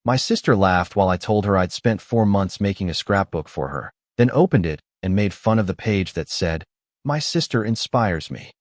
My sister laughed while I told her I'd spent 4 months making a scrapbook for her, then opened it and made fun of the page that said, "My sister inspires me."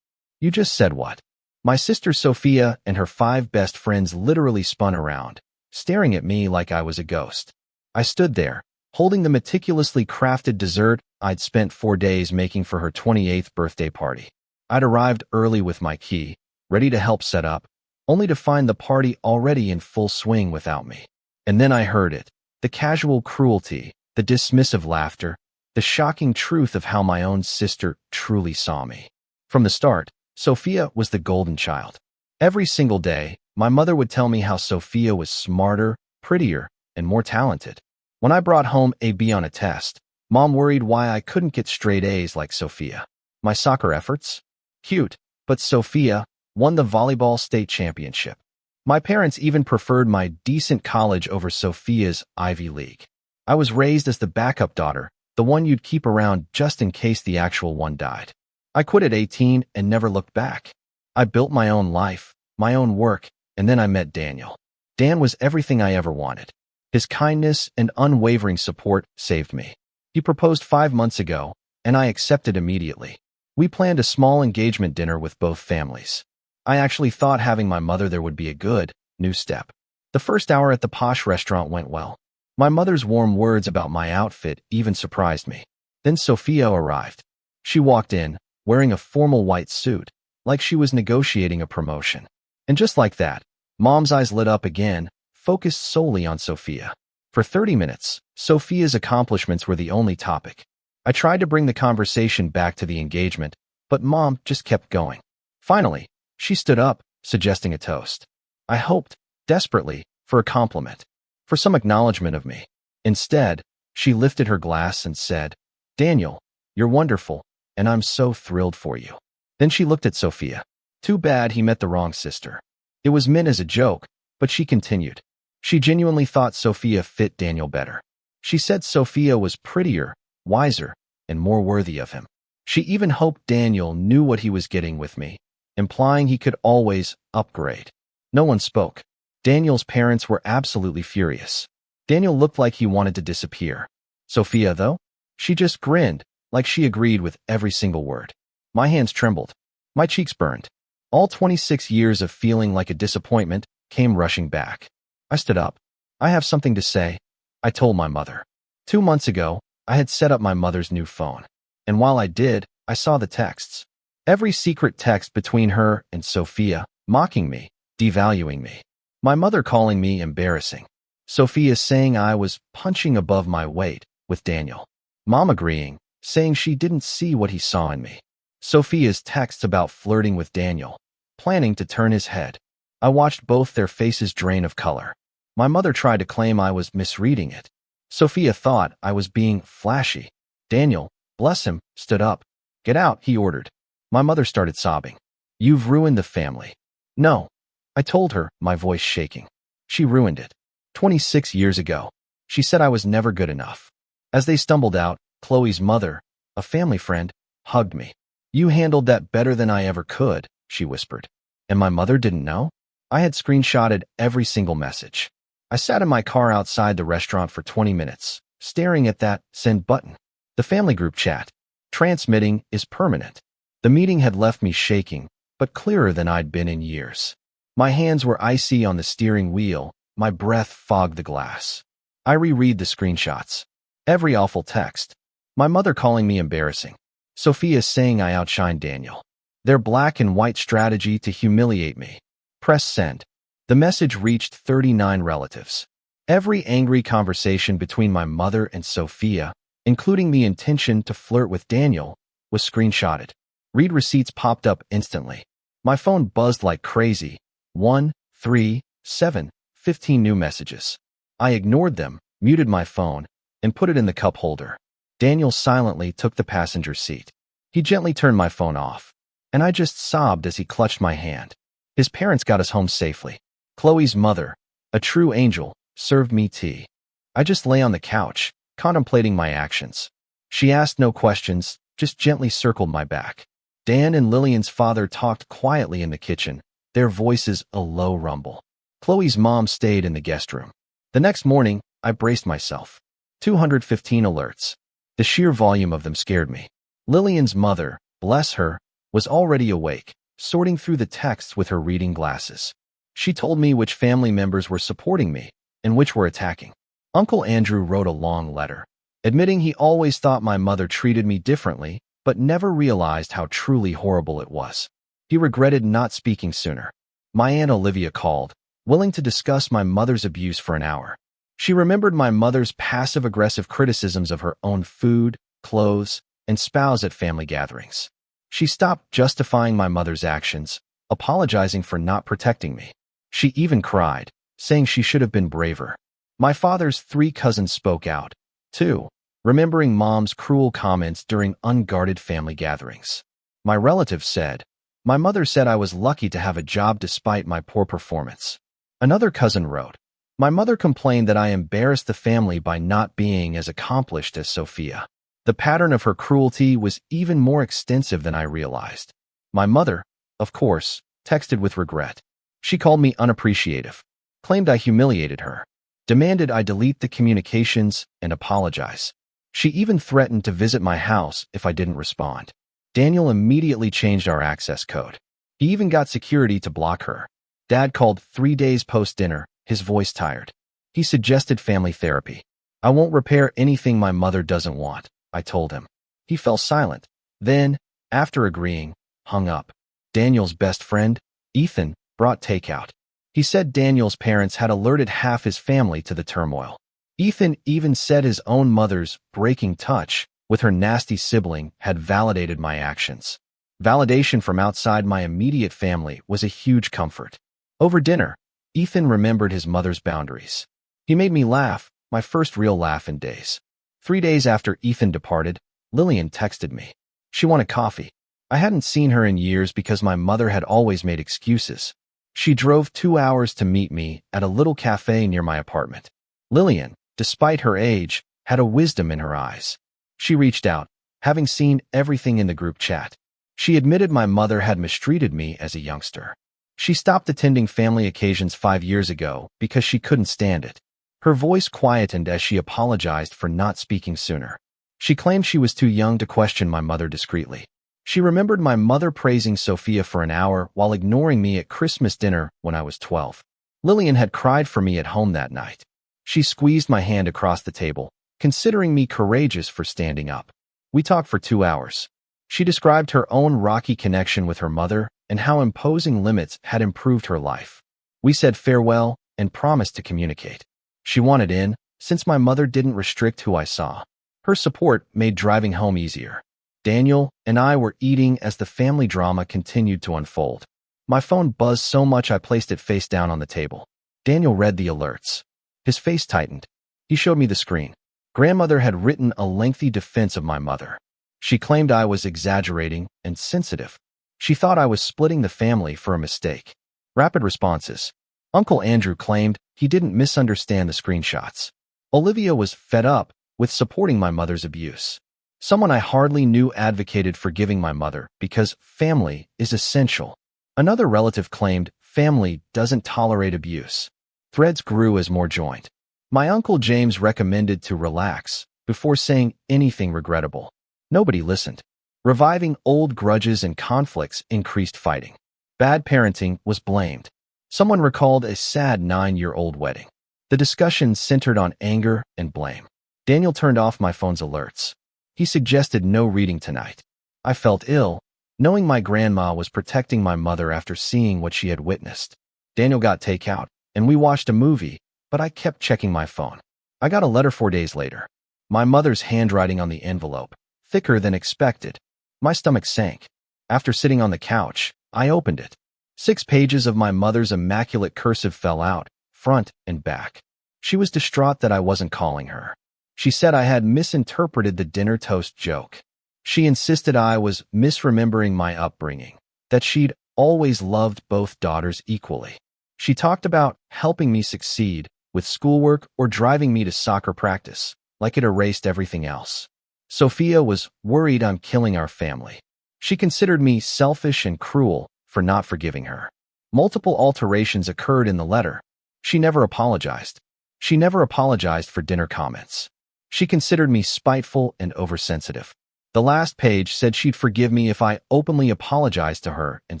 You just said what? My sister Sophia and her 5 best friends literally spun around, staring at me like I was a ghost. I stood there, holding the meticulously crafted dessert I'd spent 4 days making for her 28th birthday party. I'd arrived early with my key, ready to help set up, only to find the party already in full swing without me. And then I heard it, the casual cruelty, the dismissive laughter, the shocking truth of how my own sister truly saw me. From the start, Sophia was the golden child. Every single day, my mother would tell me how Sophia was smarter, prettier, and more talented. When I brought home a B on a test, Mom worried why I couldn't get straight A's like Sophia. My soccer efforts? Cute, but Sophia won the volleyball state championship. My parents even preferred my decent college over Sophia's Ivy League. I was raised as the backup daughter, the one you'd keep around just in case the actual one died. I quit at 18 and never looked back. I built my own life, my own work, and then I met Daniel. Dan was everything I ever wanted. His kindness and unwavering support saved me. He proposed 5 months ago, and I accepted immediately. We planned a small engagement dinner with both families. I actually thought having my mother there would be a good, new step. The first hour at the posh restaurant went well. My mother's warm words about my outfit even surprised me. Then Sophia arrived. She walked in, wearing a formal white suit, like she was negotiating a promotion. And just like that, Mom's eyes lit up again, focused solely on Sophia. For 30 minutes, Sophia's accomplishments were the only topic. I tried to bring the conversation back to the engagement, but Mom just kept going. Finally, she stood up, suggesting a toast. I hoped, desperately, for a compliment, for some acknowledgement of me. Instead, she lifted her glass and said, "Daniel, you're wonderful, and I'm so thrilled for you." Then she looked at Sophia. Too bad he met the wrong sister. It was meant as a joke, but she continued. She genuinely thought Sophia fit Daniel better. She said Sophia was prettier, wiser, and more worthy of him. She even hoped Daniel knew what he was getting with me, implying he could always upgrade. No one spoke. Daniel's parents were absolutely furious. Daniel looked like he wanted to disappear. Sophia, though? She just grinned, like she agreed with every single word. My hands trembled. My cheeks burned. All 26 years of feeling like a disappointment came rushing back. I stood up. "I have something to say," I told my mother. 2 months ago, I had set up my mother's new phone. And while I did, I saw the texts. Every secret text between her and Sophia, mocking me, devaluing me. My mother calling me embarrassing. Sophia saying I was punching above my weight with Daniel. Mom agreeing, saying she didn't see what he saw in me. Sophia's texts about flirting with Daniel, planning to turn his head. I watched both their faces drain of color. My mother tried to claim I was misreading it. Sophia thought I was being flashy. Daniel, bless him, stood up. "Get out," he ordered. My mother started sobbing. "You've ruined the family." "No," I told her, my voice shaking. "She ruined it. 26 years ago. She said I was never good enough." As they stumbled out, Chloe's mother, a family friend, hugged me. "You handled that better than I ever could," she whispered. And my mother didn't know? I had screenshotted every single message. I sat in my car outside the restaurant for 20 minutes, staring at that send button. The family group chat. Transmitting is permanent. The meeting had left me shaking, but clearer than I'd been in years. My hands were icy on the steering wheel, my breath fogged the glass. I reread the screenshots. Every awful text. My mother calling me embarrassing. Sophia saying I outshined Daniel. Their black and white strategy to humiliate me. Press send. The message reached 39 relatives. Every angry conversation between my mother and Sophia, including the intention to flirt with Daniel, was screenshotted. Read receipts popped up instantly. My phone buzzed like crazy. 1, 3, 7, 15 new messages. I ignored them, muted my phone, and put it in the cup holder. Daniel silently took the passenger seat. He gently turned my phone off, and I just sobbed as he clutched my hand. His parents got us home safely. Chloe's mother, a true angel, served me tea. I just lay on the couch, contemplating my actions. She asked no questions, just gently circled my back. Dan and Lillian's father talked quietly in the kitchen, their voices a low rumble. Chloe's mom stayed in the guest room. The next morning, I braced myself. 215 alerts. The sheer volume of them scared me. Lillian's mother, bless her, was already awake, sorting through the texts with her reading glasses. She told me which family members were supporting me and which were attacking. Uncle Andrew wrote a long letter, admitting he always thought my mother treated me differently, but never realized how truly horrible it was. He regretted not speaking sooner. My Aunt Olivia called, willing to discuss my mother's abuse for an hour. She remembered my mother's passive-aggressive criticisms of her own food, clothes, and spouse at family gatherings. She stopped justifying my mother's actions, apologizing for not protecting me. She even cried, saying she should have been braver. My father's 3 cousins spoke out, too, remembering Mom's cruel comments during unguarded family gatherings. My relatives said, "My mother said I was lucky to have a job despite my poor performance." Another cousin wrote, "My mother complained that I embarrassed the family by not being as accomplished as Sophia." The pattern of her cruelty was even more extensive than I realized. My mother, of course, texted with regret. She called me unappreciative, claimed I humiliated her, demanded I delete the communications and apologize. She even threatened to visit my house if I didn't respond. Daniel immediately changed our access code. He even got security to block her. Dad called 3 days post-dinner, his voice tired. He suggested family therapy. "I won't repair anything my mother doesn't want," I told him. He fell silent. Then, after agreeing, hung up. Daniel's best friend, Ethan, brought takeout. He said Daniel's parents had alerted half his family to the turmoil. Ethan even said his own mother's breaking touch with her nasty sibling had validated my actions. Validation from outside my immediate family was a huge comfort. Over dinner, Ethan remembered his mother's boundaries. He made me laugh, my first real laugh in days. 3 days after Ethan departed, Lillian texted me. She wanted coffee. I hadn't seen her in years because my mother had always made excuses. She drove 2 hours to meet me at a little cafe near my apartment. Lillian, despite her age, had a wisdom in her eyes. She reached out, having seen everything in the group chat. She admitted my mother had mistreated me as a youngster. She stopped attending family occasions 5 years ago because she couldn't stand it. Her voice quietened as she apologized for not speaking sooner. She claimed she was too young to question my mother discreetly. She remembered my mother praising Sophia for an hour while ignoring me at Christmas dinner when I was 12. Lillian had cried for me at home that night. She squeezed my hand across the table, considering me courageous for standing up. We talked for 2 hours. She described her own rocky connection with her mother and how imposing limits had improved her life. We said farewell and promised to communicate. She wanted in, since my mother didn't restrict who I saw. Her support made driving home easier. Daniel and I were eating as the family drama continued to unfold. My phone buzzed so much I placed it face down on the table. Daniel read the alerts. His face tightened. He showed me the screen. Grandmother had written a lengthy defense of my mother. She claimed I was exaggerating and sensitive. She thought I was splitting the family for a mistake. Rapid responses. Uncle Andrew claimed he didn't misunderstand the screenshots. Olivia was fed up with supporting my mother's abuse. Someone I hardly knew advocated forgiving my mother because family is essential. Another relative claimed family doesn't tolerate abuse. Threads grew as more joined. My Uncle James recommended to relax before saying anything regrettable. Nobody listened. Reviving old grudges and conflicts increased fighting. Bad parenting was blamed. Someone recalled a sad 9-year-old wedding. The discussion centered on anger and blame. Daniel turned off my phone's alerts. He suggested no reading tonight. I felt ill, knowing my grandma was protecting my mother after seeing what she had witnessed. Daniel got takeout, and we watched a movie, but I kept checking my phone. I got a letter 4 days later. My mother's handwriting on the envelope, thicker than expected. My stomach sank. After sitting on the couch, I opened it. 6 pages of my mother's immaculate cursive fell out, front and back. She was distraught that I wasn't calling her. She said I had misinterpreted the dinner toast joke. She insisted I was misremembering my upbringing, that she'd always loved both daughters equally. She talked about helping me succeed with schoolwork or driving me to soccer practice, like it erased everything else. Sophia was worried I'm killing our family. She considered me selfish and cruel for not forgiving her. Multiple alterations occurred in the letter. She never apologized. She never apologized for dinner comments. She considered me spiteful and oversensitive. The last page said she'd forgive me if I openly apologized to her and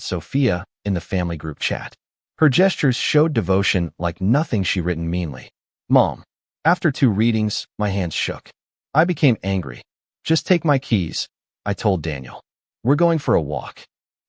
Sophia in the family group chat. Her gestures showed devotion like nothing she written meanly. Mom. After 2 readings, my hands shook. I became angry. Just take my keys, I told Daniel. We're going for a walk.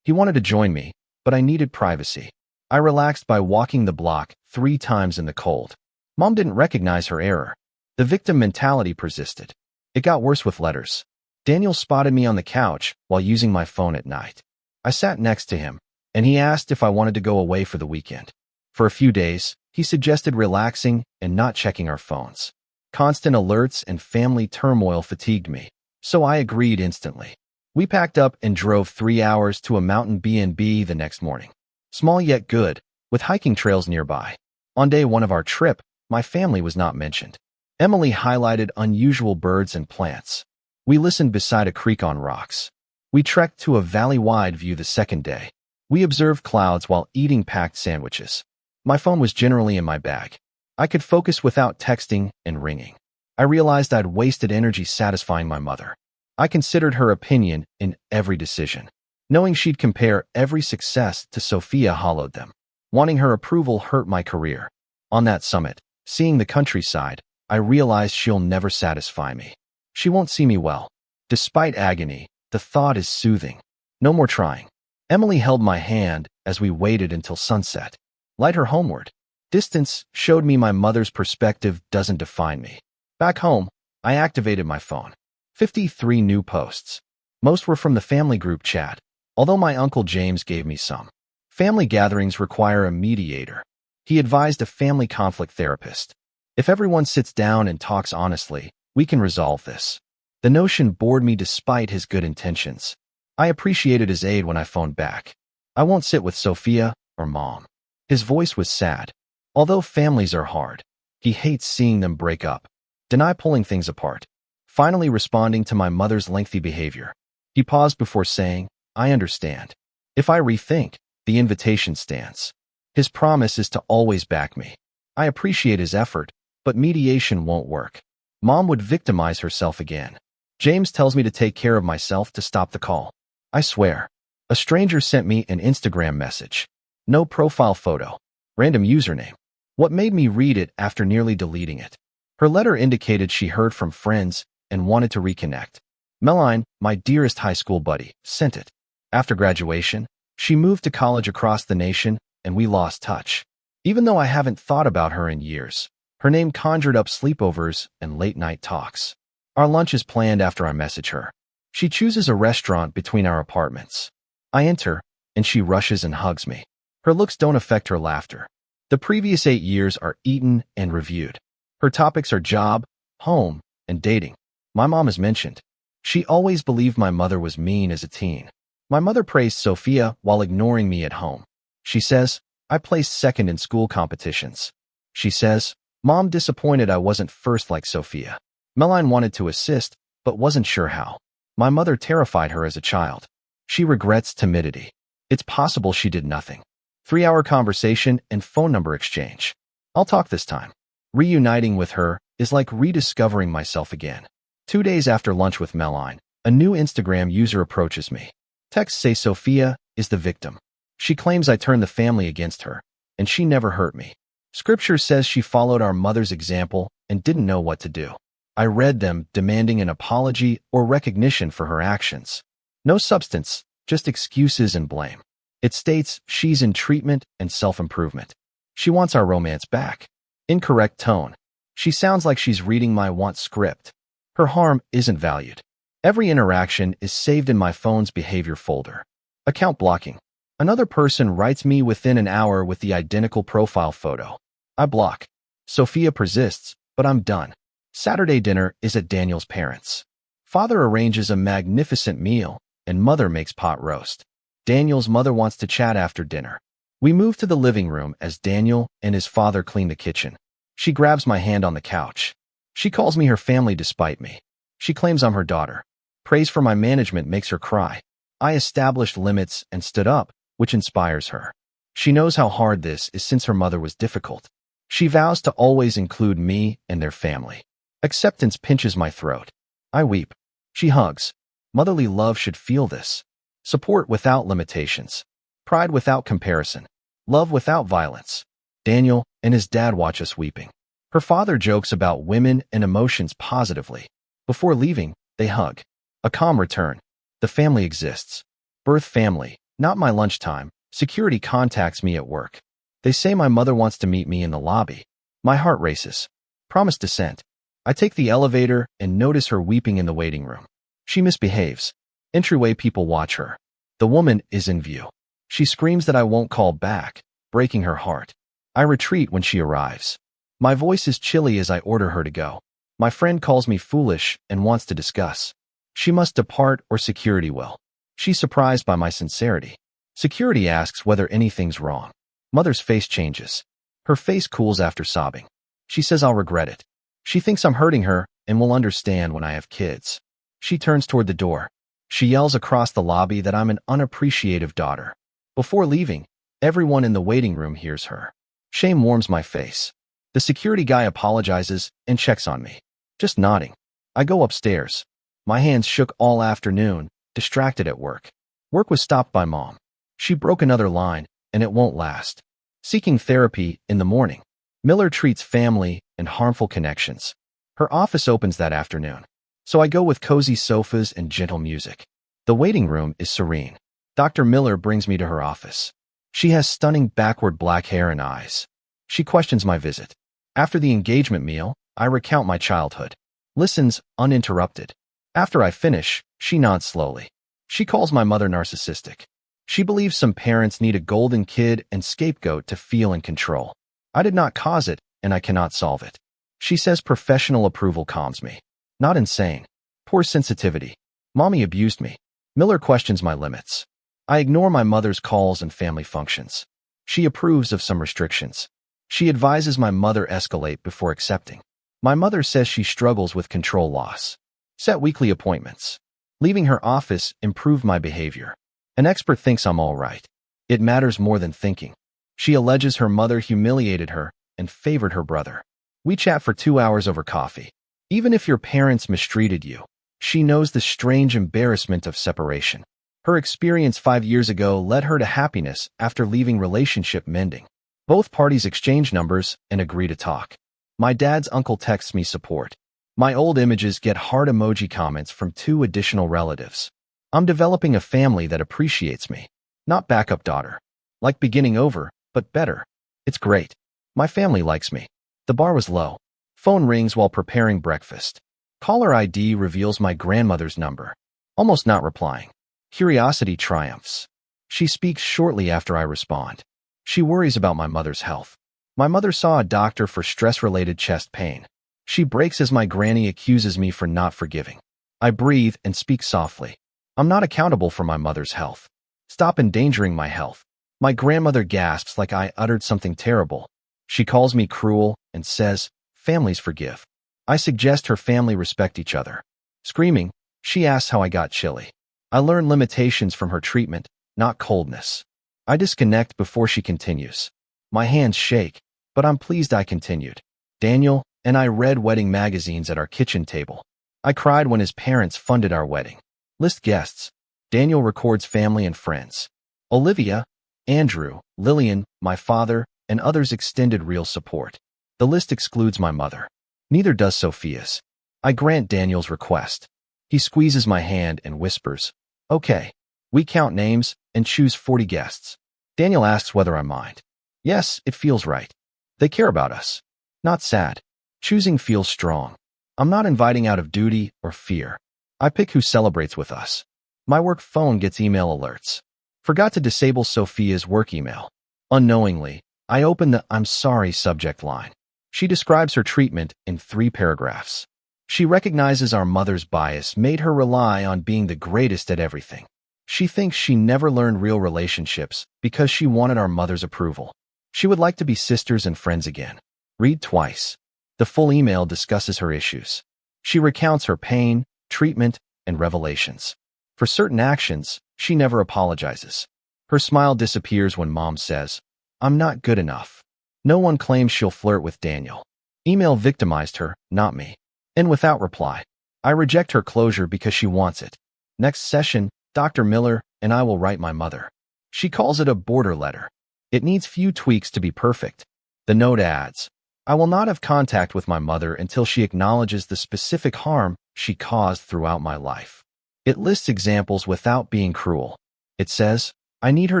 He wanted to join me, but I needed privacy. I relaxed by walking the block 3 times in the cold. Mom didn't recognize her error. The victim mentality persisted. It got worse with letters. Daniel spotted me on the couch while using my phone at night. I sat next to him, and he asked if I wanted to go away for the weekend. For a few days, he suggested relaxing and not checking our phones. Constant alerts and family turmoil fatigued me, so I agreed instantly. We packed up and drove 3 hours to a mountain B&B the next morning. Small yet good, with hiking trails nearby. On day 1 of our trip, my family was not mentioned. Emily highlighted unusual birds and plants. We listened beside a creek on rocks. We trekked to a valley-wide view the second day. We observed clouds while eating packed sandwiches. My phone was generally in my bag. I could focus without texting and ringing. I realized I'd wasted energy satisfying my mother. I considered her opinion in every decision. Knowing she'd compare every success to Sophia hollowed them. Wanting her approval hurt my career. On that summit, seeing the countryside, I realized she'll never satisfy me. She won't see me well. Despite agony, the thought is soothing. No more trying. Emily held my hand as we waited until sunset. Light her homeward. Distance showed me my mother's perspective doesn't define me. Back home, I activated my phone. 53 new posts. Most were from the family group chat, although my Uncle James gave me some. Family gatherings require a mediator. He advised a family conflict therapist. If everyone sits down and talks honestly, we can resolve this. The notion bored me despite his good intentions. I appreciated his aid when I phoned back. I won't sit with Sophia or Mom. His voice was sad. Although families are hard, he hates seeing them break up. Deny pulling things apart. Finally responding to my mother's lengthy behavior. He paused before saying, I understand. If I rethink, the invitation stands. His promise is to always back me. I appreciate his effort, but mediation won't work. Mom would victimize herself again. James tells me to take care of myself to stop the call. I swear. A stranger sent me an Instagram message. No profile photo. Random username. What made me read it after nearly deleting it? Her letter indicated she heard from friends and wanted to reconnect. Meline, my dearest high school buddy, sent it. After graduation, she moved to college across the nation, and we lost touch. Even though I haven't thought about her in years, her name conjured up sleepovers and late-night talks. Our lunch is planned after I message her. She chooses a restaurant between our apartments. I enter, and she rushes and hugs me. Her looks don't affect her laughter. The previous 8 years are eaten and reviewed. Her topics are job, home, and dating. My mom is mentioned. She always believed my mother was mean as a teen. My mother praised Sophia while ignoring me at home. She says, I placed second in school competitions. She says, Mom disappointed I wasn't first like Sophia. Meline wanted to assist, but wasn't sure how. My mother terrified her as a child. She regrets timidity. It's possible she did nothing. 3-hour conversation and phone number exchange. I'll talk this time. Reuniting with her is like rediscovering myself again. 2 days after lunch with Meline, a new Instagram user approaches me. Texts say Sophia is the victim. She claims I turned the family against her, and she never hurt me. Scripture says she followed our mother's example and didn't know what to do. I read them demanding an apology or recognition for her actions. No substance, just excuses and blame. It states she's in treatment and self-improvement. She wants our romance back. Incorrect tone. She sounds like she's reading my want script. Her harm isn't valued. Every interaction is saved in my phone's behavior folder. Account blocking. Another person writes me within an hour with the identical profile photo. I block. Sophia persists, but I'm done. Saturday dinner is at Daniel's parents'. Father arranges a magnificent meal, and mother makes pot roast. Daniel's mother wants to chat after dinner. We move to the living room as Daniel and his father clean the kitchen. She grabs my hand on the couch. She calls me her family despite me. She claims I'm her daughter. Praise for my management makes her cry. I established limits and stood up, which inspires her. She knows how hard this is since her mother was difficult. She vows to always include me and their family. Acceptance pinches my throat. I weep. She hugs. Motherly love should feel this. Support without limitations. Pride without comparison. Love without violence. Daniel and his dad watch us weeping. Her father jokes about women and emotions positively. Before leaving, they hug. A calm return. The family exists. Birth family, not my lunchtime. Security contacts me at work. They say my mother wants to meet me in the lobby. My heart races. Promised descent. I take the elevator and notice her weeping in the waiting room. She misbehaves. Entryway people watch her. The woman is in view. She screams that I won't call back, breaking her heart. I retreat when she arrives. My voice is chilly as I order her to go. My friend calls me foolish and wants to discuss. She must depart or security will. She's surprised by my sincerity. Security asks whether anything's wrong. Mother's face changes. Her face cools after sobbing. She says I'll regret it. She thinks I'm hurting her and will understand when I have kids. She turns toward the door. She yells across the lobby that I'm an unappreciative daughter. Before leaving, everyone in the waiting room hears her. Shame warms my face. The security guy apologizes and checks on me. Just nodding. I go upstairs. My hands shook all afternoon, distracted at work. Work was stopped by Mom. She broke another line, and it won't last. Seeking therapy in the morning. Miller treats family and harmful connections. Her office opens that afternoon. So I go with cozy sofas and gentle music. The waiting room is serene. Dr. Miller brings me to her office. She has stunning backward black hair and eyes. She questions my visit. After the engagement meal, I recount my childhood. Listens uninterrupted. After I finish, she nods slowly. She calls my mother narcissistic. She believes some parents need a golden kid and scapegoat to feel in control. I did not cause it, and I cannot solve it. She says professional approval calms me. Not insane. Poor sensitivity. Mommy abused me. Miller questions my limits. I ignore my mother's calls and family functions. She approves of some restrictions. She advises my mother escalate before accepting. My mother says she struggles with control loss. Set weekly appointments. Leaving her office improved my behavior. An expert thinks I'm all right. It matters more than thinking. She alleges her mother humiliated her and favored her brother. We chat for 2 hours over coffee. Even if your parents mistreated you, she knows the strange embarrassment of separation. Her experience 5 years ago led her to happiness after leaving relationship mending. Both parties exchange numbers and agree to talk. My dad's uncle texts me support. My old images get heart emoji comments from 2 additional relatives. I'm developing a family that appreciates me. Not backup daughter. Like beginning over, but better. It's great. My family likes me. The bar was low. Phone rings while preparing breakfast. Caller ID reveals my grandmother's number. Almost not replying. Curiosity triumphs. She speaks shortly after I respond. She worries about my mother's health. My mother saw a doctor for stress-related chest pain. She breaks as my granny accuses me for not forgiving. I breathe and speak softly. I'm not accountable for my mother's health. Stop endangering my health. My grandmother gasps like I uttered something terrible. She calls me cruel and says, families forgive. I suggest her family respect each other. Screaming, she asks how I got chilly. I learn limitations from her treatment, not coldness. I disconnect before she continues. My hands shake, but I'm pleased I continued. Daniel and I read wedding magazines at our kitchen table. I cried when his parents funded our wedding. List guests. Daniel records family and friends. Olivia, Andrew, Lillian, my father, and others extended real support. The list excludes my mother. Neither does Sophia's. I grant Daniel's request. He squeezes my hand and whispers, okay. We count names and choose 40 guests. Daniel asks whether I mind. Yes, it feels right. They care about us. Not sad. Choosing feels strong. I'm not inviting out of duty or fear. I pick who celebrates with us. My work phone gets email alerts. Forgot to disable Sophia's work email. Unknowingly, I open the I'm sorry subject line. She describes her treatment in 3 paragraphs. She recognizes our mother's bias made her rely on being the greatest at everything. She thinks she never learned real relationships because she wanted our mother's approval. She would like to be sisters and friends again. Read twice. The full email discusses her issues. She recounts her pain, treatment, and revelations. For certain actions, she never apologizes. Her smile disappears when Mom says, I'm not good enough. No one claims she'll flirt with Daniel. Email victimized her, not me. And without reply. I reject her closure because she wants it. Next session, Dr. Miller and I will write my mother. She calls it a border letter. It needs few tweaks to be perfect. The note adds, I will not have contact with my mother until she acknowledges the specific harm she caused throughout my life. It lists examples without being cruel. It says, I need her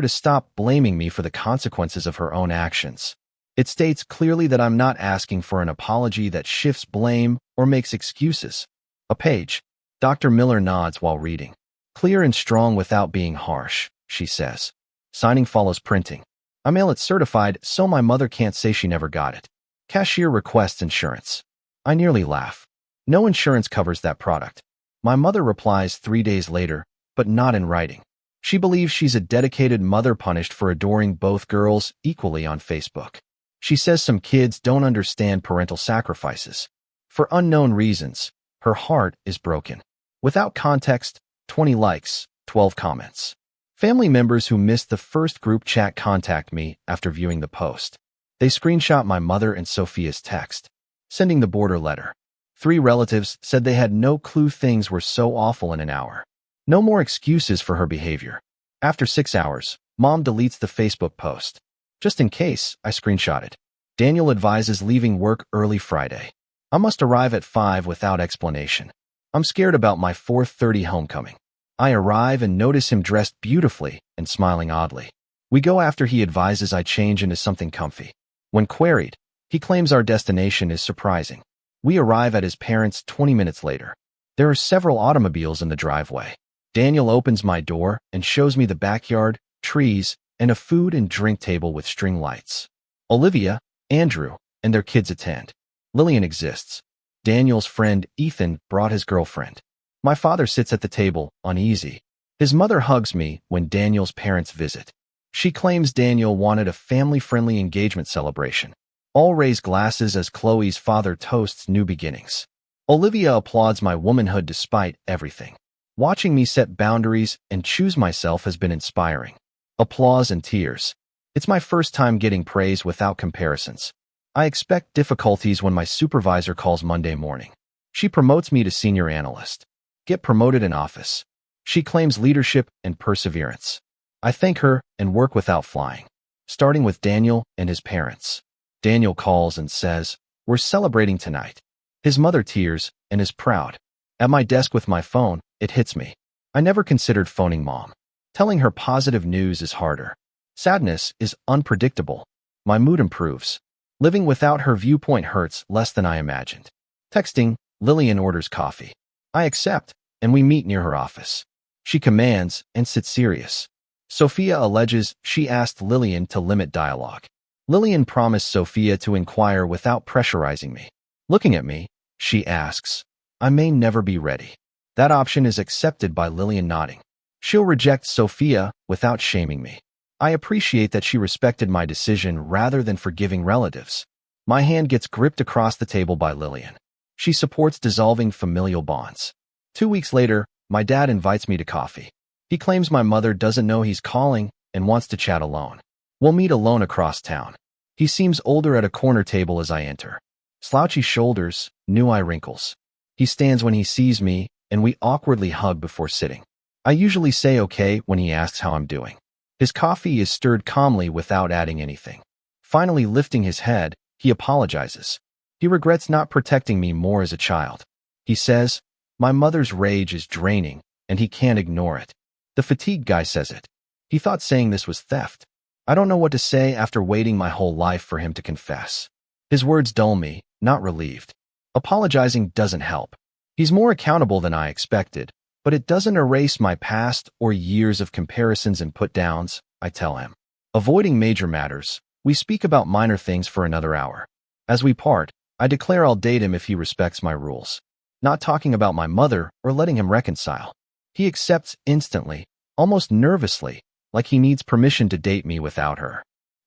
to stop blaming me for the consequences of her own actions. It states clearly that I'm not asking for an apology that shifts blame or makes excuses. A page. Dr. Miller nods while reading. Clear and strong without being harsh, she says. Signing follows printing. I mail it certified so my mother can't say she never got it. Cashier requests insurance. I nearly laugh. No insurance covers that product. My mother replies 3 days later, but not in writing. She believes she's a dedicated mother punished for adoring both girls equally on Facebook. She says some kids don't understand parental sacrifices. For unknown reasons, her heart is broken. Without context, 20 likes, 12 comments. Family members who missed the first group chat contact me after viewing the post. They screenshot my mother and Sophia's text, sending the border letter. 3 relatives said they had no clue things were so awful in an hour. No more excuses for her behavior. After 6 hours, Mom deletes the Facebook post. Just in case, I screenshot it. Daniel advises leaving work early Friday. I must arrive at 5 without explanation. I'm scared about my 4:30 homecoming. I arrive and notice him dressed beautifully and smiling oddly. We go after he advises I change into something comfy. When queried, he claims our destination is surprising. We arrive at his parents' 20 minutes later. There are several automobiles in the driveway. Daniel opens my door and shows me the backyard, trees, and a food and drink table with string lights. Olivia, Andrew, and their kids attend. Lillian exists. Daniel's friend, Ethan, brought his girlfriend. My father sits at the table, uneasy. His mother hugs me when Daniel's parents visit. She claims Daniel wanted a family-friendly engagement celebration. All raise glasses as Chloe's father toasts new beginnings. Olivia applauds my womanhood despite everything. Watching me set boundaries and choose myself has been inspiring. Applause and tears. It's my first time getting praise without comparisons. I expect difficulties when my supervisor calls Monday morning. She promotes me to senior analyst. Get promoted in office. She claims leadership and perseverance. I thank her and work without flying. Starting with Daniel and his parents. Daniel calls and says, we're celebrating tonight. His mother tears and is proud. At my desk with my phone, it hits me. I never considered phoning Mom. Telling her positive news is harder. Sadness is unpredictable. My mood improves. Living without her viewpoint hurts less than I imagined. Texting, Lillian orders coffee. I accept, and we meet near her office. She commands and sits serious. Sophia alleges she asked Lillian to limit dialogue. Lillian promised Sophia to inquire without pressurizing me. Looking at me, she asks, I may never be ready. That option is accepted by Lillian nodding. She'll reject Sophia without shaming me. I appreciate that she respected my decision rather than forgiving relatives. My hand gets gripped across the table by Lillian. She supports dissolving familial bonds. 2 weeks later, my dad invites me to coffee. He claims my mother doesn't know he's calling and wants to chat alone. We'll meet alone across town. He seems older at a corner table as I enter. Slouchy shoulders, new eye wrinkles. He stands when he sees me, and we awkwardly hug before sitting. I usually say okay when he asks how I'm doing. His coffee is stirred calmly without adding anything. Finally lifting his head, he apologizes. He regrets not protecting me more as a child. He says, my mother's rage is draining, and he can't ignore it. The fatigue guy says it. He thought saying this was theft. I don't know what to say after waiting my whole life for him to confess. His words dull me, not relieved. Apologizing doesn't help. He's more accountable than I expected, but it doesn't erase my past or years of comparisons and put-downs, I tell him. Avoiding major matters, we speak about minor things for another hour. As we part, I declare I'll date him if he respects my rules. Not talking about my mother or letting him reconcile. He accepts instantly, almost nervously, like he needs permission to date me without her.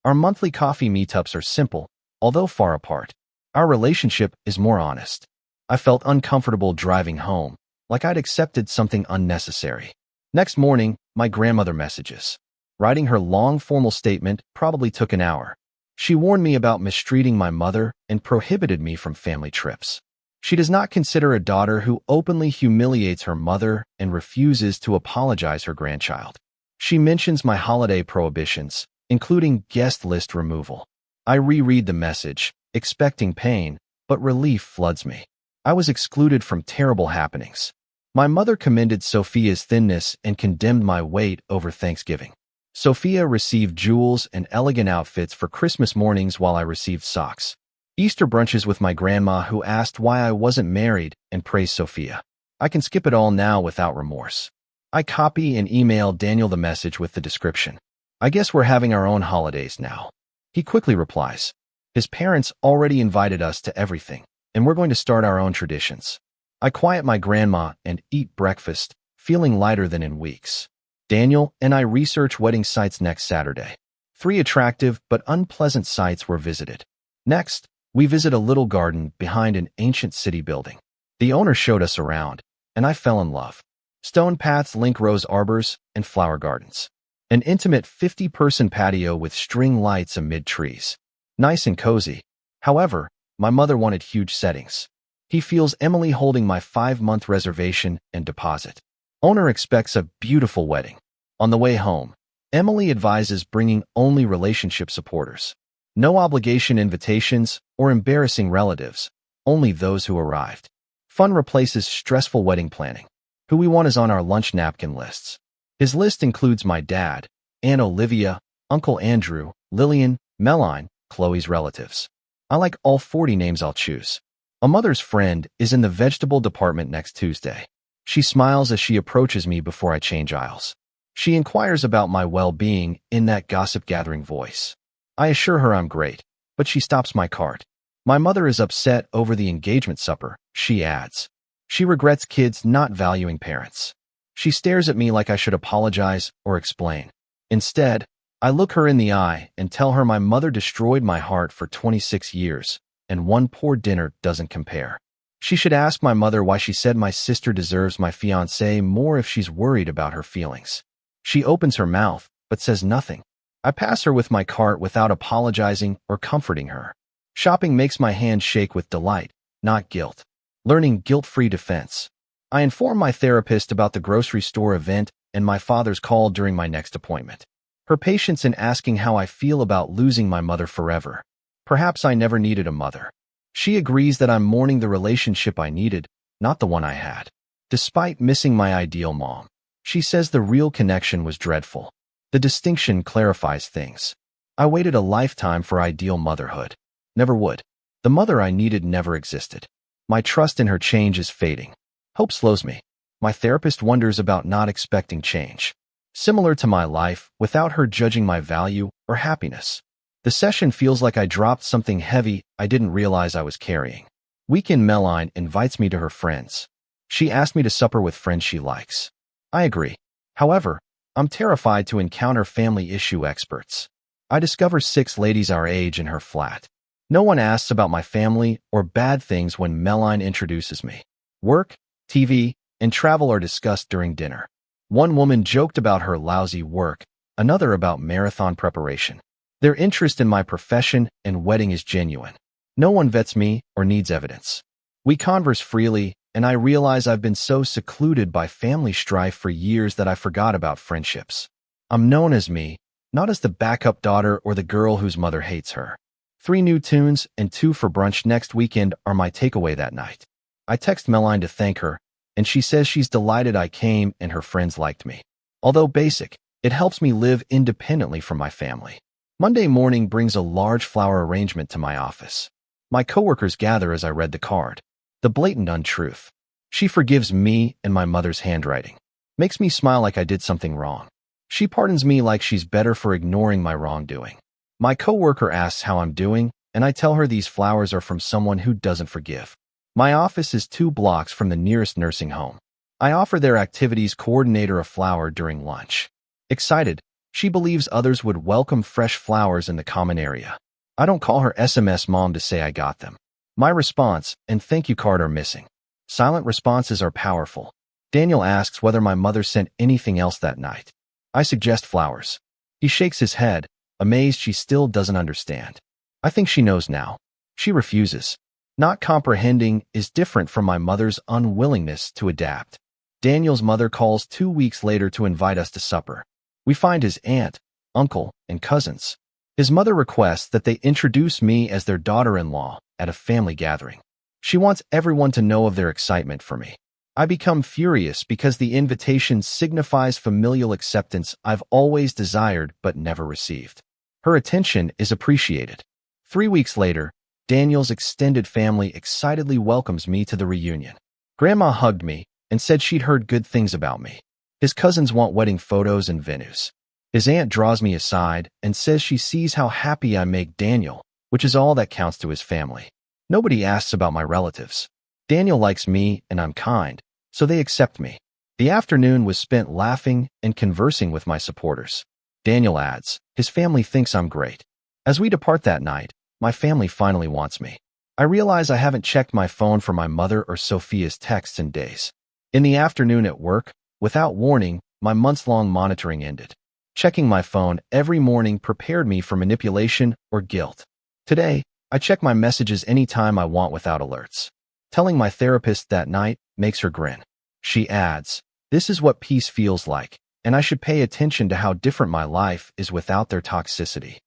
Our monthly coffee meetups are simple, although far apart. Our relationship is more honest. I felt uncomfortable driving home, like I'd accepted something unnecessary. Next morning, my grandmother messages. Writing her long formal statement probably took an hour. She warned me about mistreating my mother and prohibited me from family trips. She does not consider a daughter who openly humiliates her mother and refuses to apologize her grandchild. She mentions my holiday prohibitions, including guest list removal. I reread the message, expecting pain, but relief floods me. I was excluded from terrible happenings. My mother commended Sophia's thinness and condemned my weight over Thanksgiving. Sophia received jewels and elegant outfits for Christmas mornings while I received socks. Easter brunches with my grandma who asked why I wasn't married and praised Sophia. I can skip it all now without remorse. I copy and email Daniel the message with the description. I guess we're having our own holidays now. He quickly replies. His parents already invited us to everything, and we're going to start our own traditions. I quiet my grandma and eat breakfast, feeling lighter than in weeks. Daniel and I research wedding sites next Saturday. 3 attractive but unpleasant sites were visited. Next, we visit a little garden behind an ancient city building. The owner showed us around, and I fell in love. Stone paths link rose arbors and flower gardens. An intimate 50-person patio with string lights amid trees. Nice and cozy. However, my mother wanted huge settings. He feels Emily holding my 5-month reservation and deposit. Owner expects a beautiful wedding. On the way home, Emily advises bringing only relationship supporters. No obligation invitations or embarrassing relatives, only those who arrived. Fun replaces stressful wedding planning. Who we want is on our lunch napkin lists. His list includes my dad, Aunt Olivia, Uncle Andrew, Lillian, Meline, Chloe's relatives. I like all 40 names I'll choose. A mother's friend is in the vegetable department next Tuesday. She smiles as she approaches me before I change aisles. She inquires about my well-being in that gossip-gathering voice. I assure her I'm great, but she stops my cart. My mother is upset over the engagement supper, she adds. She regrets kids not valuing parents. She stares at me like I should apologize or explain. Instead, I look her in the eye and tell her my mother destroyed my heart for 26 years, and one poor dinner doesn't compare. She should ask my mother why she said my sister deserves my fiancé more if she's worried about her feelings. She opens her mouth, but says nothing. I pass her with my cart without apologizing or comforting her. Shopping makes my hands shake with delight, not guilt. Learning guilt-free defense. I inform my therapist about the grocery store event and my father's call during my next appointment. Her patience in asking how I feel about losing my mother forever. Perhaps I never needed a mother. She agrees that I'm mourning the relationship I needed, not the one I had. Despite missing my ideal mom, she says the real connection was dreadful. The distinction clarifies things. I waited a lifetime for ideal motherhood. Never would. The mother I needed never existed. My trust in her change is fading. Hope slows me. My therapist wonders about not expecting change. Similar to my life, without her judging my value or happiness. The session feels like I dropped something heavy I didn't realize I was carrying. Weekend Meline invites me to her friends. She asked me to supper with friends she likes. I agree. However, I'm terrified to encounter family issue experts. I discover 6 ladies our age in her flat. No one asks about my family or bad things when Meline introduces me. Work, TV, and travel are discussed during dinner. One woman joked about her lousy work, another about marathon preparation. Their interest in my profession and wedding is genuine. No one vets me or needs evidence. We converse freely, and I realize I've been so secluded by family strife for years that I forgot about friendships. I'm known as me, not as the backup daughter or the girl whose mother hates her. 3 new tunes and 2 for brunch next weekend are my takeaway that night. I text Meline to thank her, and she says she's delighted I came and her friends liked me. Although basic, it helps me live independently from my family. Monday morning brings a large flower arrangement to my office. My coworkers gather as I read the card. The blatant untruth. She forgives me and my mother's handwriting. Makes me smile like I did something wrong. She pardons me like she's better for ignoring my wrongdoing. My coworker asks how I'm doing, and I tell her these flowers are from someone who doesn't forgive. My office is 2 blocks from the nearest nursing home. I offer their activities coordinator a flower during lunch. Excited, she believes others would welcome fresh flowers in the common area. I don't call her SMS mom to say I got them. My response and thank you card are missing. Silent responses are powerful. Daniel asks whether my mother sent anything else that night. I suggest flowers. He shakes his head, amazed she still doesn't understand. I think she knows now. She refuses. Not comprehending is different from my mother's unwillingness to adapt. Daniel's mother calls 2 weeks later to invite us to supper. We find his aunt, uncle, and cousins. His mother requests that they introduce me as their daughter-in-law at a family gathering. She wants everyone to know of their excitement for me. I become furious because the invitation signifies familial acceptance I've always desired but never received. Her attention is appreciated. 3 weeks later, Daniel's extended family excitedly welcomes me to the reunion. Grandma hugged me and said she'd heard good things about me. His cousins want wedding photos and venues. His aunt draws me aside and says she sees how happy I make Daniel, which is all that counts to his family. Nobody asks about my relatives. Daniel likes me and I'm kind, so they accept me. The afternoon was spent laughing and conversing with my supporters. Daniel adds, his family thinks I'm great. As we depart that night, my family finally wants me. I realize I haven't checked my phone for my mother or Sophia's texts in days. In the afternoon at work, without warning, my months-long monitoring ended. Checking my phone every morning prepared me for manipulation or guilt. Today, I check my messages anytime I want without alerts. Telling my therapist that night makes her grin. She adds, this is what peace feels like, and I should pay attention to how different my life is without their toxicity.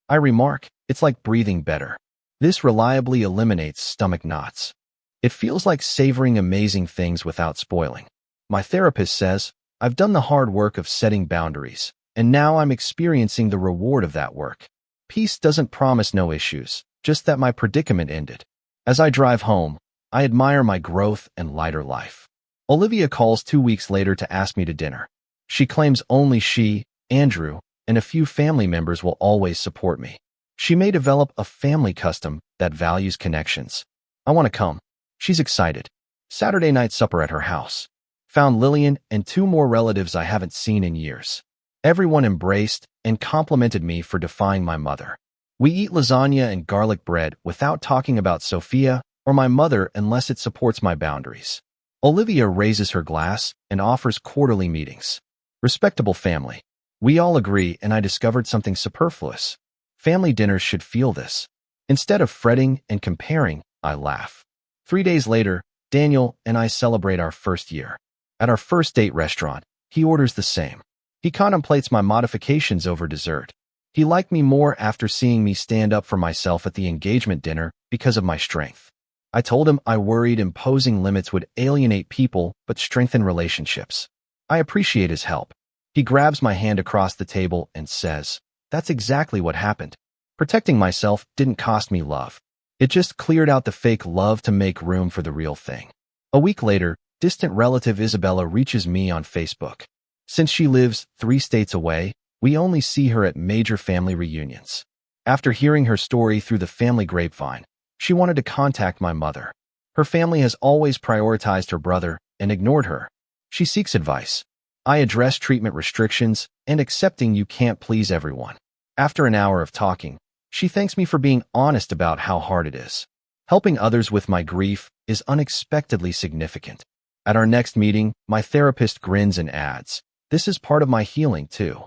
I remark, it's like breathing better. This reliably eliminates stomach knots. It feels like savoring amazing things without spoiling. My therapist says, I've done the hard work of setting boundaries, and now I'm experiencing the reward of that work. Peace doesn't promise no issues, just that my predicament ended. As I drive home, I admire my growth and lighter life. Olivia calls 2 weeks later to ask me to dinner. She claims only she, Andrew, and a few family members will always support me. She may develop a family custom that values connections. I want to come. She's excited. Saturday night supper at her house. Found Lillian and 2 more relatives I haven't seen in years. Everyone embraced and complimented me for defying my mother. We eat lasagna and garlic bread without talking about Sophia or my mother unless it supports my boundaries. Olivia raises her glass and offers quarterly meetings. Respectable family. We all agree, and I discovered something superfluous. Family dinners should feel this. Instead of fretting and comparing, I laugh. 3 days later, Daniel and I celebrate our first year. At our first date restaurant, he orders the same. He contemplates my modifications over dessert. He liked me more after seeing me stand up for myself at the engagement dinner because of my strength. I told him I worried imposing limits would alienate people but strengthen relationships. I appreciate his help. He grabs my hand across the table and says, that's exactly what happened. Protecting myself didn't cost me love. It just cleared out the fake love to make room for the real thing. A week later, distant relative Isabella reaches me on Facebook. Since she lives 3 states away, we only see her at major family reunions. After hearing her story through the family grapevine, she wanted to contact my mother. Her family has always prioritized her brother and ignored her. She seeks advice. I address treatment restrictions and accepting you can't please everyone. After an hour of talking, she thanks me for being honest about how hard it is. Helping others with my grief is unexpectedly significant. At our next meeting, my therapist grins and adds, this is part of my healing too.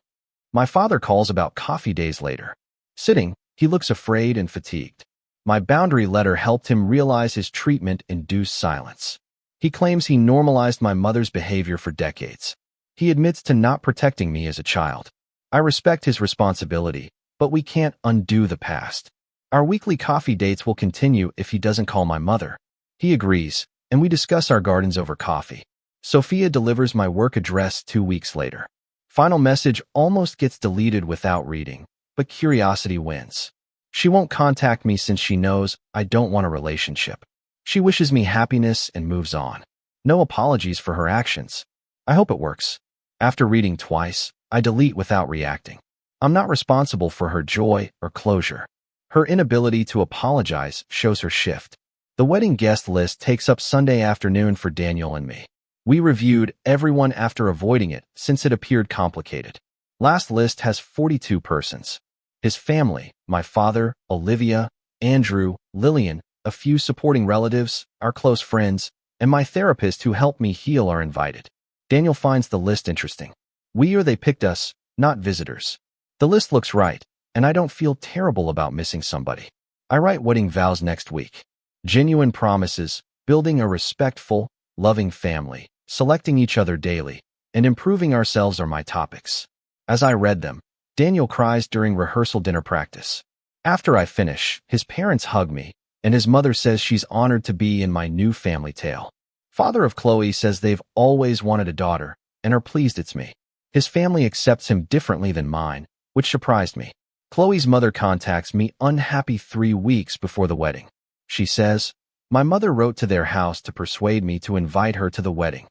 My father calls about coffee days later. Sitting, he looks afraid and fatigued. My boundary letter helped him realize his treatment-induced silence. He claims he normalized my mother's behavior for decades. He admits to not protecting me as a child. I respect his responsibility, but we can't undo the past. Our weekly coffee dates will continue if he doesn't call my mother. He agrees, and we discuss our gardens over coffee. Sophia delivers my work address 2 weeks later. Final message almost gets deleted without reading, but curiosity wins. She won't contact me since she knows I don't want a relationship. She wishes me happiness and moves on. No apologies for her actions. I hope it works. After reading twice, I delete without reacting. I'm not responsible for her joy or closure. Her inability to apologize shows her shift. The wedding guest list takes up Sunday afternoon for Daniel and me. We reviewed everyone after avoiding it since it appeared complicated. Last list has 42 persons. His family, my father, Olivia, Andrew, Lillian, a few supporting relatives, our close friends, and my therapist who helped me heal are invited. Daniel finds the list interesting. We or they picked us, not visitors. The list looks right, and I don't feel terrible about missing somebody. I write wedding vows next week. Genuine promises, building a respectful, loving family, selecting each other daily, and improving ourselves are my topics. As I read them, Daniel cries during rehearsal dinner practice. After I finish, his parents hug me, and his mother says she's honored to be in my new family tale. Father of Chloe says they've always wanted a daughter, and are pleased it's me. His family accepts him differently than mine, which surprised me. Chloe's mother contacts me unhappy 3 weeks before the wedding. She says, "My mother wrote to their house to persuade me to invite her to the wedding."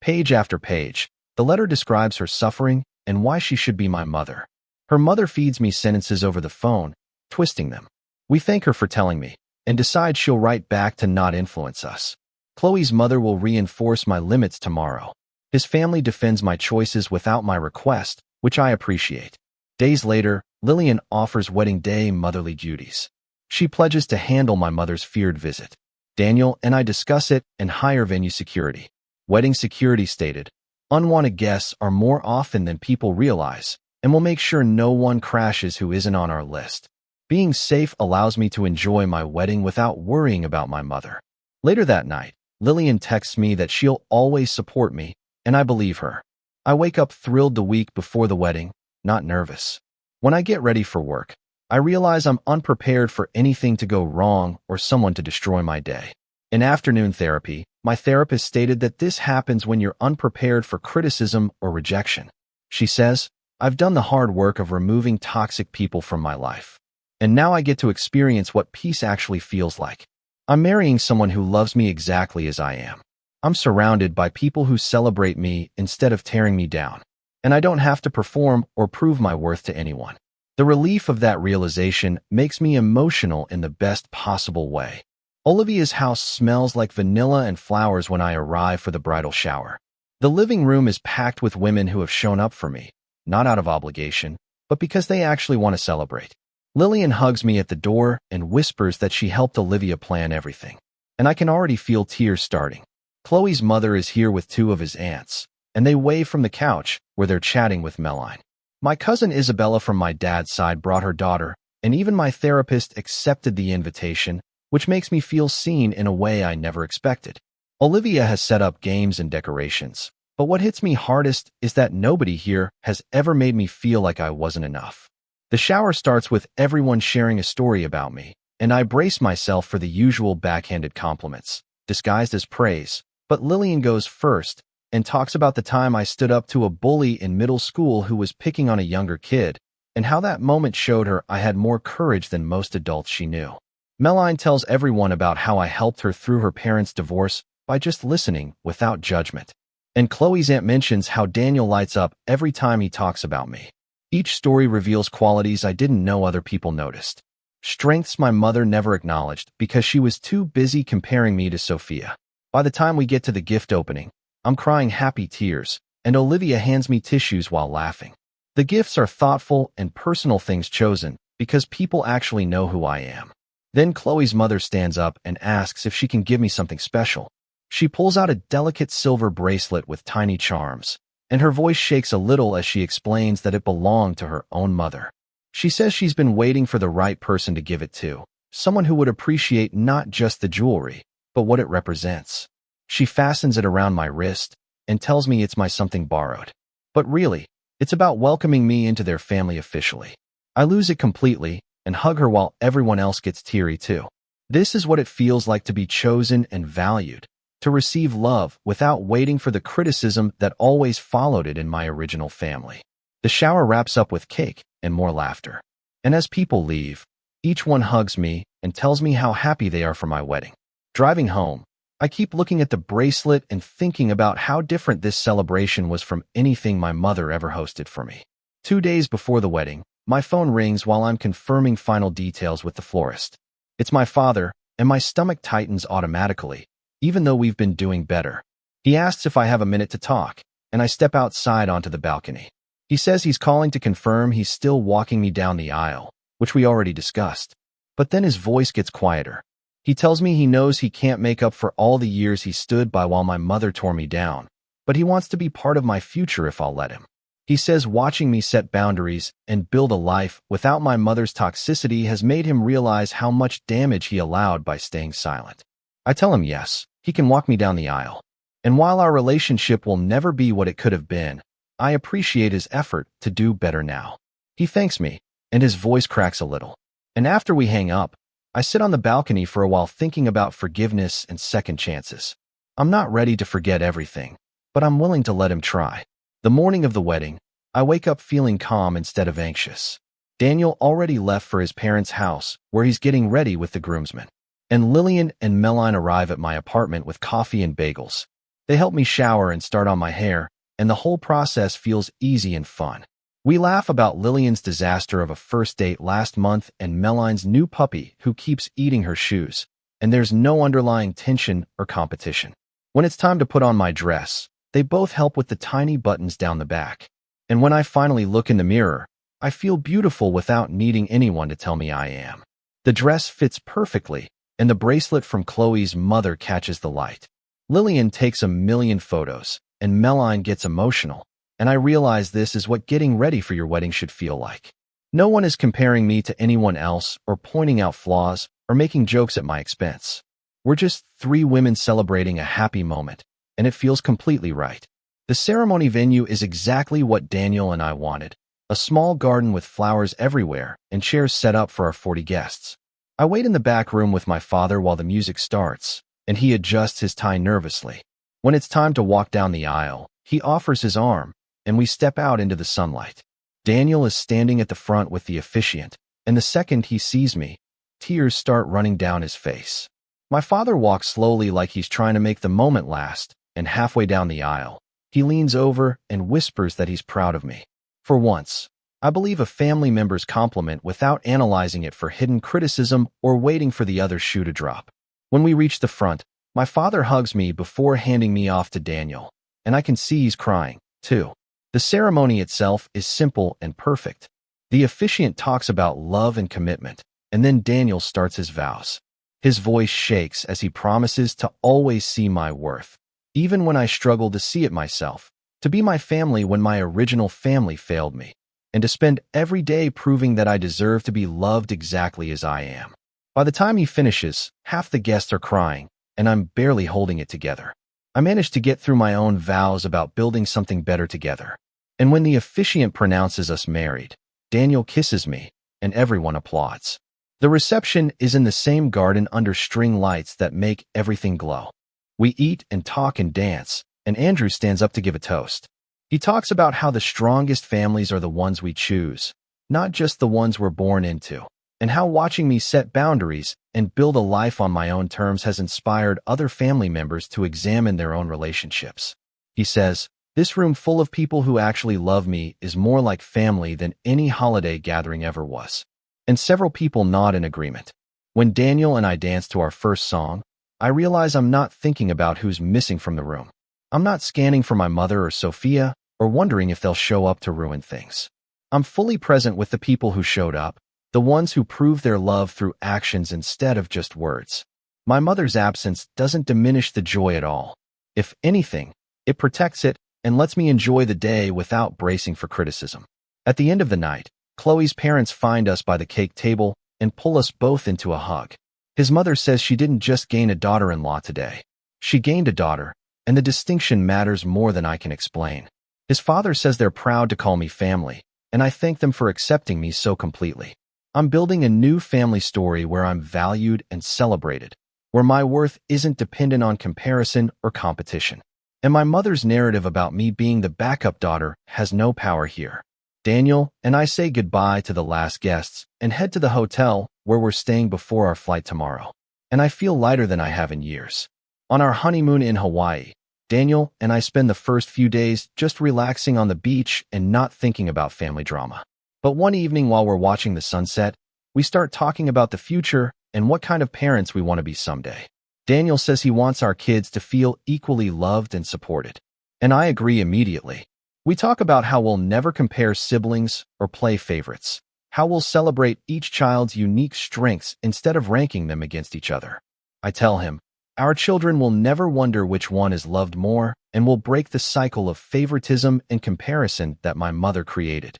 Page after page, the letter describes her suffering and why she should be my mother. Her mother feeds me sentences over the phone, twisting them. We thank her for telling me, and decide she'll write back to not influence us. Chloe's mother will reinforce my limits tomorrow. His family defends my choices without my request, which I appreciate. Days later, Lillian offers wedding day motherly duties. She pledges to handle my mother's feared visit. Daniel and I discuss it and hire venue security. Wedding security stated, "Unwanted guests are more often than people realize, and we'll make sure no one crashes who isn't on our list." Being safe allows me to enjoy my wedding without worrying about my mother. Later that night, Lillian texts me that she'll always support me, and I believe her. I wake up thrilled the week before the wedding, not nervous. When I get ready for work, I realize I'm unprepared for anything to go wrong or someone to destroy my day. In afternoon therapy, my therapist stated that this happens when you're unprepared for criticism or rejection. She says, "I've done the hard work of removing toxic people from my life. And now I get to experience what peace actually feels like. I'm marrying someone who loves me exactly as I am. I'm surrounded by people who celebrate me instead of tearing me down. And I don't have to perform or prove my worth to anyone." The relief of that realization makes me emotional in the best possible way. Olivia's house smells like vanilla and flowers when I arrive for the bridal shower. The living room is packed with women who have shown up for me, not out of obligation, but because they actually want to celebrate. Lillian hugs me at the door and whispers that she helped Olivia plan everything. And I can already feel tears starting. Chloe's mother is here with 2 of his aunts, and they wave from the couch where they're chatting with Meline. My cousin Isabella from my dad's side brought her daughter, and even my therapist accepted the invitation, which makes me feel seen in a way I never expected. Olivia has set up games and decorations, but what hits me hardest is that nobody here has ever made me feel like I wasn't enough. The shower starts with everyone sharing a story about me, and I brace myself for the usual backhanded compliments, disguised as praise. But Lillian goes first and talks about the time I stood up to a bully in middle school who was picking on a younger kid, and how that moment showed her I had more courage than most adults she knew. Meline tells everyone about how I helped her through her parents' divorce by just listening without judgment. And Chloe's aunt mentions how Daniel lights up every time he talks about me. Each story reveals qualities I didn't know other people noticed. Strengths my mother never acknowledged because she was too busy comparing me to Sophia. By the time we get to the gift opening, I'm crying happy tears, and Olivia hands me tissues while laughing. The gifts are thoughtful and personal things chosen because people actually know who I am. Then Chloe's mother stands up and asks if she can give me something special. She pulls out a delicate silver bracelet with tiny charms, and her voice shakes a little as she explains that it belonged to her own mother. She says she's been waiting for the right person to give it to, someone who would appreciate not just the jewelry, but what it represents. She fastens it around my wrist and tells me it's my something borrowed. But really, it's about welcoming me into their family officially. I lose it completely and hug her while everyone else gets teary too. This is what it feels like to be chosen and valued, to receive love without waiting for the criticism that always followed it in my original family. The shower wraps up with cake and more laughter. And as people leave, each one hugs me and tells me how happy they are for my wedding. Driving home, I keep looking at the bracelet and thinking about how different this celebration was from anything my mother ever hosted for me. 2 days before the wedding, my phone rings while I'm confirming final details with the florist. It's my father, and my stomach tightens automatically, even though we've been doing better. He asks if I have a minute to talk, and I step outside onto the balcony. He says he's calling to confirm he's still walking me down the aisle, which we already discussed. But then his voice gets quieter. He tells me he knows he can't make up for all the years he stood by while my mother tore me down, but he wants to be part of my future if I'll let him. He says watching me set boundaries and build a life without my mother's toxicity has made him realize how much damage he allowed by staying silent. I tell him yes, he can walk me down the aisle. And while our relationship will never be what it could have been, I appreciate his effort to do better now. He thanks me, and his voice cracks a little. And after we hang up, I sit on the balcony for a while thinking about forgiveness and second chances. I'm not ready to forget everything, but I'm willing to let him try. The morning of the wedding, I wake up feeling calm instead of anxious. Daniel already left for his parents' house, where he's getting ready with the groomsmen. And Lillian and Meline arrive at my apartment with coffee and bagels. They help me shower and start on my hair, and the whole process feels easy and fun. We laugh about Lillian's disaster of a first date last month and Meline's new puppy who keeps eating her shoes, and there's no underlying tension or competition. When it's time to put on my dress, they both help with the tiny buttons down the back. And when I finally look in the mirror, I feel beautiful without needing anyone to tell me I am. The dress fits perfectly, and the bracelet from Chloe's mother catches the light. Lillian takes a million photos, and Meline gets emotional, and I realize this is what getting ready for your wedding should feel like. No one is comparing me to anyone else or pointing out flaws or making jokes at my expense. We're just three women celebrating a happy moment, and it feels completely right. The ceremony venue is exactly what Daniel and I wanted, a small garden with flowers everywhere and chairs set up for our 40 guests. I wait in the back room with my father while the music starts, and he adjusts his tie nervously. When it's time to walk down the aisle, he offers his arm, and we step out into the sunlight. Daniel is standing at the front with the officiant, and the second he sees me, tears start running down his face. My father walks slowly like he's trying to make the moment last, and halfway down the aisle, he leans over and whispers that he's proud of me. For once, I believe a family member's compliment without analyzing it for hidden criticism or waiting for the other shoe to drop. When we reach the front, my father hugs me before handing me off to Daniel, and I can see he's crying, too. The ceremony itself is simple and perfect. The officiant talks about love and commitment, and then Daniel starts his vows. His voice shakes as he promises to always see my worth, even when I struggle to see it myself, to be my family when my original family failed me, and to spend every day proving that I deserve to be loved exactly as I am. By the time he finishes, half the guests are crying, and I'm barely holding it together. I manage to get through my own vows about building something better together. And when the officiant pronounces us married, Daniel kisses me, and everyone applauds. The reception is in the same garden under string lights that make everything glow. We eat and talk and dance, and Andrew stands up to give a toast. He talks about how the strongest families are the ones we choose, not just the ones we're born into, and how watching me set boundaries and build a life on my own terms has inspired other family members to examine their own relationships. He says, "This room full of people who actually love me is more like family than any holiday gathering ever was." And several people nod in agreement. When Daniel and I dance to our first song, I realize I'm not thinking about who's missing from the room. I'm not scanning for my mother or Sophia or wondering if they'll show up to ruin things. I'm fully present with the people who showed up, the ones who prove their love through actions instead of just words. My mother's absence doesn't diminish the joy at all. If anything, it protects it and lets me enjoy the day without bracing for criticism. At the end of the night, Chloe's parents find us by the cake table and pull us both into a hug. His mother says she didn't just gain a daughter-in-law today. She gained a daughter, and the distinction matters more than I can explain. His father says they're proud to call me family, and I thank them for accepting me so completely. I'm building a new family story where I'm valued and celebrated, where my worth isn't dependent on comparison or competition. And my mother's narrative about me being the backup daughter has no power here. Daniel and I say goodbye to the last guests and head to the hotel where we're staying before our flight tomorrow. And I feel lighter than I have in years. On our honeymoon in Hawaii, Daniel and I spend the first few days just relaxing on the beach and not thinking about family drama. But one evening while we're watching the sunset, we start talking about the future and what kind of parents we want to be someday. Daniel says he wants our kids to feel equally loved and supported. And I agree immediately. We talk about how we'll never compare siblings or play favorites, how we'll celebrate each child's unique strengths instead of ranking them against each other. I tell him, our children will never wonder which one is loved more and will break the cycle of favoritism and comparison that my mother created.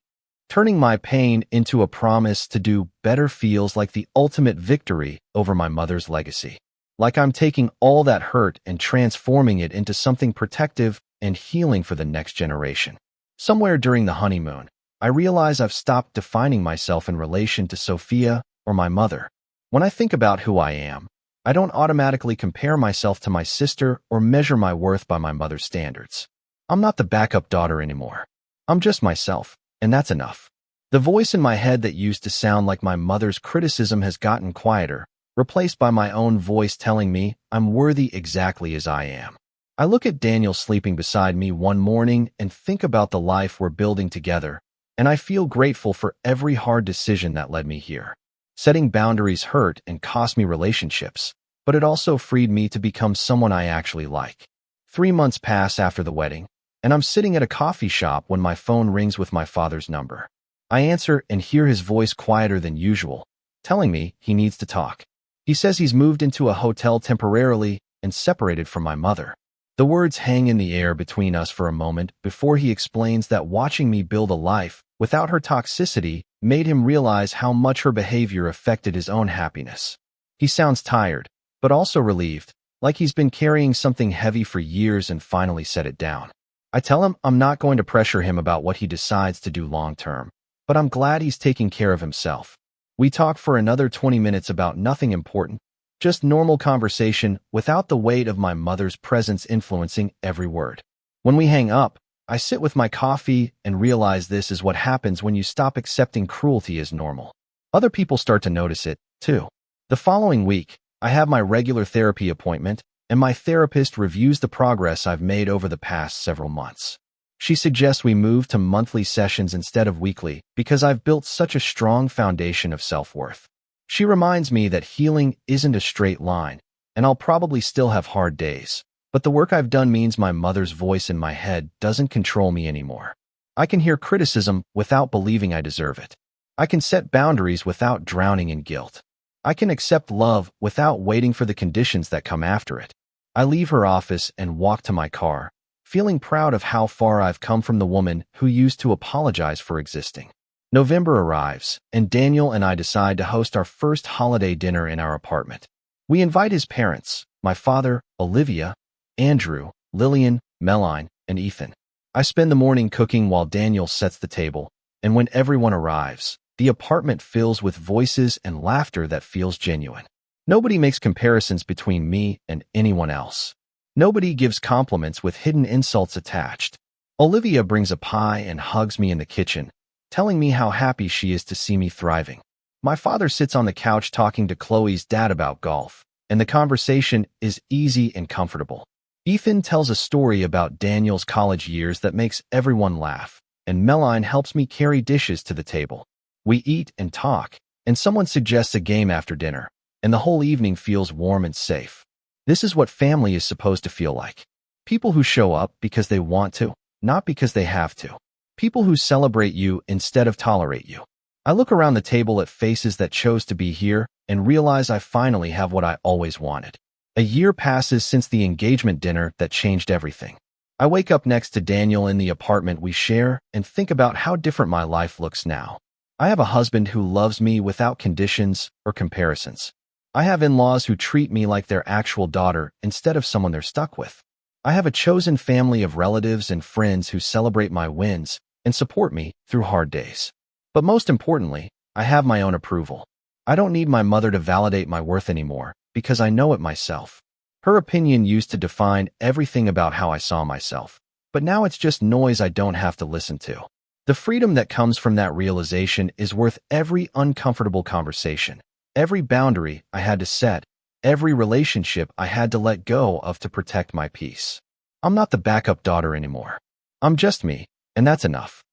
Turning my pain into a promise to do better feels like the ultimate victory over my mother's legacy. Like I'm taking all that hurt and transforming it into something protective and healing for the next generation. Somewhere during the honeymoon, I realize I've stopped defining myself in relation to Sophia or my mother. When I think about who I am, I don't automatically compare myself to my sister or measure my worth by my mother's standards. I'm not the backup daughter anymore. I'm just myself, and that's enough. The voice in my head that used to sound like my mother's criticism has gotten quieter, replaced by my own voice telling me I'm worthy exactly as I am. I look at Daniel sleeping beside me one morning and think about the life we're building together, and I feel grateful for every hard decision that led me here. Setting boundaries hurt and cost me relationships, but it also freed me to become someone I actually like. 3 months pass after the wedding, and I'm sitting at a coffee shop when my phone rings with my father's number. I answer and hear his voice quieter than usual, telling me he needs to talk. He says he's moved into a hotel temporarily and separated from my mother. The words hang in the air between us for a moment before he explains that watching me build a life without her toxicity made him realize how much her behavior affected his own happiness. He sounds tired, but also relieved, like he's been carrying something heavy for years and finally set it down. I tell him I'm not going to pressure him about what he decides to do long term, but I'm glad he's taking care of himself. We talk for another 20 minutes about nothing important, just normal conversation without the weight of my mother's presence influencing every word. When we hang up, I sit with my coffee and realize this is what happens when you stop accepting cruelty as normal. Other people start to notice it, too. The following week, I have my regular therapy appointment, and my therapist reviews the progress I've made over the past several months. She suggests we move to monthly sessions instead of weekly because I've built such a strong foundation of self-worth. She reminds me that healing isn't a straight line, and I'll probably still have hard days. But the work I've done means my mother's voice in my head doesn't control me anymore. I can hear criticism without believing I deserve it. I can set boundaries without drowning in guilt. I can accept love without waiting for the conditions that come after it. I leave her office and walk to my car, feeling proud of how far I've come from the woman who used to apologize for existing. November arrives, and Daniel and I decide to host our first holiday dinner in our apartment. We invite his parents, my father, Olivia, Andrew, Lillian, Meline, and Ethan. I spend the morning cooking while Daniel sets the table, and when everyone arrives, the apartment fills with voices and laughter that feels genuine. Nobody makes comparisons between me and anyone else. Nobody gives compliments with hidden insults attached. Olivia brings a pie and hugs me in the kitchen, telling me how happy she is to see me thriving. My father sits on the couch talking to Chloe's dad about golf, and the conversation is easy and comfortable. Ethan tells a story about Daniel's college years that makes everyone laugh, and Meline helps me carry dishes to the table. We eat and talk, and someone suggests a game after dinner, and the whole evening feels warm and safe. This is what family is supposed to feel like. People who show up because they want to, not because they have to. People who celebrate you instead of tolerate you. I look around the table at faces that chose to be here and realize I finally have what I always wanted. A year passes since the engagement dinner that changed everything. I wake up next to Daniel in the apartment we share and think about how different my life looks now. I have a husband who loves me without conditions or comparisons. I have in-laws who treat me like their actual daughter instead of someone they're stuck with. I have a chosen family of relatives and friends who celebrate my wins and support me through hard days. But most importantly, I have my own approval. I don't need my mother to validate my worth anymore because I know it myself. Her opinion used to define everything about how I saw myself, but now it's just noise I don't have to listen to. The freedom that comes from that realization is worth every uncomfortable conversation, every boundary I had to set, every relationship I had to let go of to protect my peace. I'm not the backup daughter anymore. I'm just me, and that's enough.